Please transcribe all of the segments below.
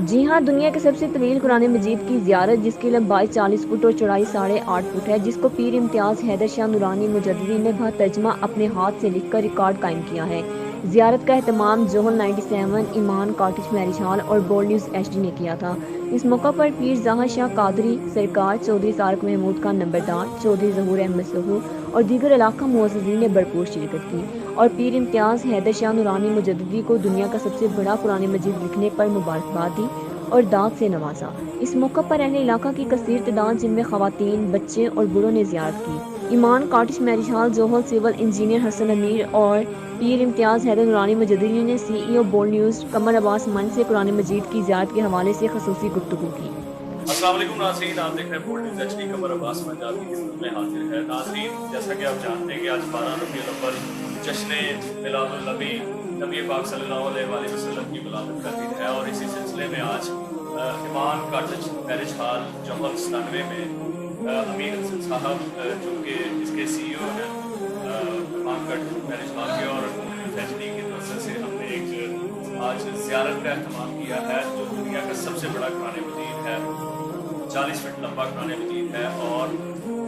جی ہاں، دنیا کے سب سے طویل قرآن مجید کی زیارت، جس کی لمبائی 40 فٹ اور چوڑائی 8.5 فٹ ہے، جس کو پیر امتیاز حیدر شاہ نورانی مجددی نے بہ ترجمہ اپنے ہاتھ سے لکھ کر ریکارڈ قائم کیا ہے۔ زیارت کا اہتمام جوہل 97 ایمان کاٹیج میرج ہال اور بورڈ نیوز ایچ ڈی نے کیا تھا۔ اس موقع پر پیر ظاہر شاہ قادری سرکار، چودھری طارق محمود خان نمبردار، چودھری ظہور احمد سہو اور دیگر علاقہ معززین نے بھرپور شرکت کی اور پیر امتیاز حیدر شاہ نورانی مجددی کو دنیا کا سب سے بڑا قرآن مجید لکھنے پر مبارکباد دی اور داد سے نوازا۔ اس موقع پر اہل علاقہ کی کثیر تعداد، جن میں خواتین، بچے اور بوڑھوں نے زیارت کی۔ Iman cottage marriage hall, Johal civil engineer Hassan Amir اور پیر امتیاز حیدر نورانی مجددی نے C E O board news Qamar Abbas من سے قرآن مجید کی زیارت کے حوالے سے خصوصی گفتگو کی۔ السلام علیکم ناظرین، آپ دیکھ رہے ہیں board news H D. Qamar Abbas من آپ کی خدمت میں حاضر ہے۔ ناظرین، جیسا کہ آپ جانتے ہیں کہ آج 12 ربیع الاول جشن میلاد النبی، نبی پاک صلی اللہ علیہ وآلہ وسلم کی ولادت کا دن ہے، اور اسی سلسلے میں آج ایمان کاٹیج میرج ہال جوہل 97 میں امیر حسن صاحب، جو کہ اس کے سی ای او ہیں ایمان کاٹیج میرج ہال کے، اور ایچ ڈی کی طرف سے ہم نے ایک آج زیارت کا اہتمام کیا ہے، جو دنیا کا سب سے بڑا قرآن مجید ہے۔ 40 فٹ لمبا قرآن مجید ہے اور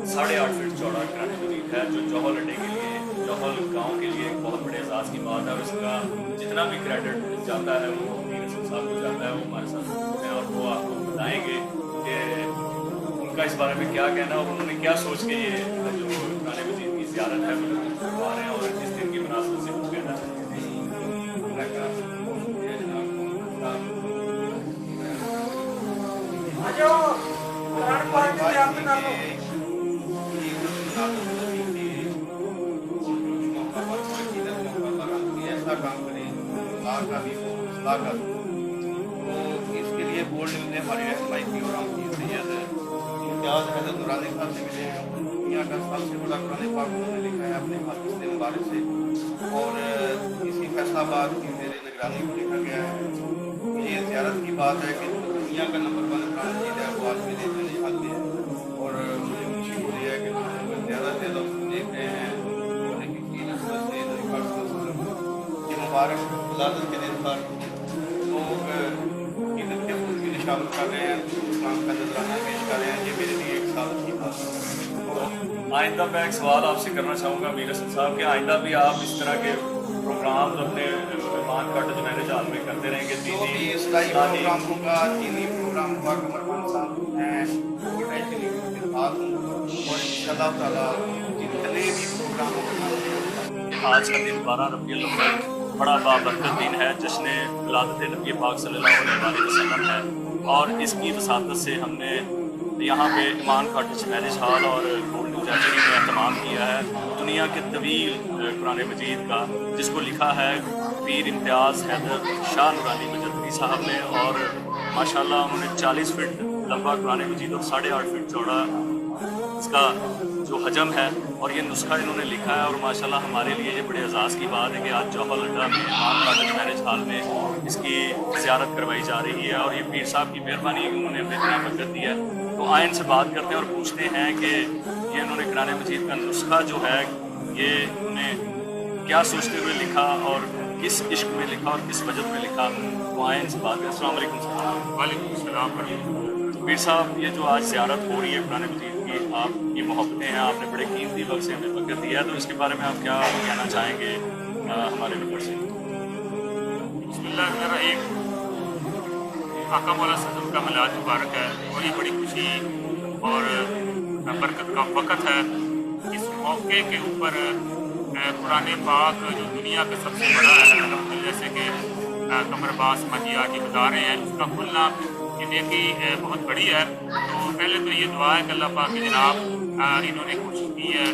8.5 فٹ چوڑا قرآن مجید ہے، جو جوہل اڈے کے لیے، جوہل گاؤں کے لیے ایک بہت بڑے اعزاز کی بات ہے، اور اس کا جتنا بھی کریڈٹ جاتا ہے وہ امیر حسن صاحب کو جاتا ہے۔ وہ ہمارے ساتھ موجود ہیں اور وہ آپ کو بتائیں گے کہ ان کا اس بارے میں کیا کہنا ہے اور انہوں نے کیا سوچ کے یہ جو قرآن مجید کی زیارت ہے وہ کروا رہے ہیں، اور اس دن کی مناسبت سے کچھ کہنا چاہتے ہیں۔ ایسا کام کریں کا بھی ہو، اصلاح کا بھی ہو، تو اس کے لیے بورڈ نیوز نے ہماری رہنمائی کی اور ہم کی سید امتیاز حیدر نورانی صاحب سے ملے ہیں۔ دنیا کا سب سے بڑا قرآن پاک انہوں نے لکھا ہے اپنے ہاتھ سے مبارک سے، اور اسی فیصلہ آباد کی زیر نگرانی کو لکھا گیا ہے۔ یہ زیارت کی بات ہے کہ دنیا کا نمبر 1 قرآن مجید ہے وہ آج میرے ذہنی حال میں ہے، اور مجھے خوشی ہو رہی ہے کہ زیادہ سے زیادہ دیکھ رہے ہیں یہ مبارک ولادت کے دن پر لوگ عیدت کے خود کی نشاورت کر رہے ہیں، اسلام کا نذرانہ پیش کر رہے ہیں۔ یہ میرے لیے ایک سعادت کی بات ہے۔ آئندہ میں ایک سوال آپ سے کرنا چاہوں گا امیر حسن صاحب کہ آئندہ بھی آپ اس طرح کے پروگرام اپنے ایمان کاٹیج میرج ہال میں کرتے رہیں گے؟ جو بھی اصلاحی پروگرام ہوگا، دینی پروگرام ہوگا، قمر خان صاحب ہیں وہ ٹینشن کے ساتھ ہوں، اور انشاءاللہ تعالیٰ جتنے بھی پروگرام ہوگا۔ آج کا دن 12 ربیع الاول بڑا بابرکت دن ہے، جشن ولادت نبی پاک صلی اللہ علیہ وآلہ وسلم ہے، اور اس کی وساطت سے ہم نے یہاں پہ ایمان کاٹیج میرج ہال اور بورڈ نیوز ایچ ڈی میں اہتمام کیا ہے دنیا کے طویل قرآن مجید کا، جس کو لکھا ہے پیر امتیاز حیدر شاہ نورانی مجددی صاحب نے، اور ماشاءاللہ انہوں نے 40 فٹ لمبا قرآن مجید اور 8.5 فٹ چوڑا اس کا جو حجم ہے، اور یہ نسخہ انہوں نے لکھا ہے، اور ماشاءاللہ ہمارے لیے یہ بڑے اعزاز کی بات ہے کہ آج جوہل اڈا میں ایمان کاٹیج میرج ہال میں اس کی زیارت کروائی جا رہی ہے، اور یہ پیر صاحب کی مہربانی، انہوں نے ہمیں اتنی برکت دی ہے۔ تو آئین سے بات کرتے ہیں اور پوچھتے ہیں کہ یہ انہوں نے قرآن مجید کا نسخہ جو ہے یہ انہوں نے کیا سوچتے ہوئے لکھا اور کس عشق میں لکھا اور کس وجہ میں لکھا، تو آئین سے بات کریں۔ السلام علیکم صاحب۔ وعلیکم السلام ورحمۃ اللہ۔ پیر صاحب، یہ جو آج زیارت ہو رہی ہے قرآن مجید کی، آپ کی محبتیں ہیں، آپ نے بڑے قیمتی وقت سے ہمیں برکت دیا ہے، تو اس کے بارے میں آپ کیا کہنا چاہیں گے ہمارے نمبر سے؟ بسم اللہ الرحمن الرحیم۔ آقا مولا سزم کا میلاد مبارک ہے، اور یہ بڑی خوشی اور برکت کا وقت ہے۔ اس موقع کے اوپر قرآن پاک جو دنیا کا سب سے بڑا ہے، الحمدللہ، جیسے کہ قمر عباس من جی آج بتا رہے ہیں، اس کا کھلنا یہ نیکی بہت بڑی ہے۔ تو پہلے تو یہ دعا ہے کہ اللہ پاک جناب انہوں نے کوشش کی ہے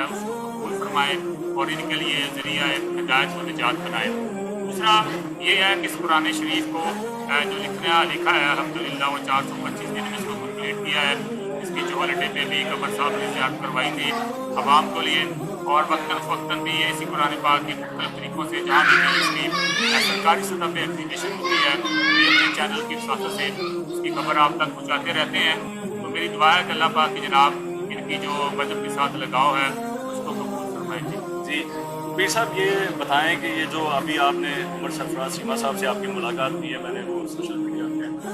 اس کو قبول فرمائے اور ان کے لیے ذریعہ ہدایت و نجات بنائے۔ دوسرا یہ ہے کہ اس قرآن شریف کو جو لکھا ہے الحمدللہ وہ 425 دن میں اس کو کمپلیٹ کیا ہے۔ اس کی جوہل اڈے پہ بھی قمر صاحب نے زیارت کروائی تھی عوام کو لیے، اور وقتاً فوقتاً بھی یہ اسی قرآن پاک کے مختلف طریقوں سے جہاں بھی اس کی سرکاری سطح پہ ایگزیبیشن ہوتی ہے یہ اپنے چینل کی وساطت سے اس کی خبر آپ تک پہنچاتے رہتے ہیں۔ تو میری دعا ہے کہ اللہ پاک کی جناب ان کی جو مذہب کے ساتھ لگاؤ ہے اس کو قبول فرمائے۔ جی پیر صاحب، یہ بتائیں کہ یہ جو ابھی آپ نے عمر سرفراز چیمہ صاحب سے آپ کی ملاقات کی ہے، میں نے وہ سوشل میڈیا پہ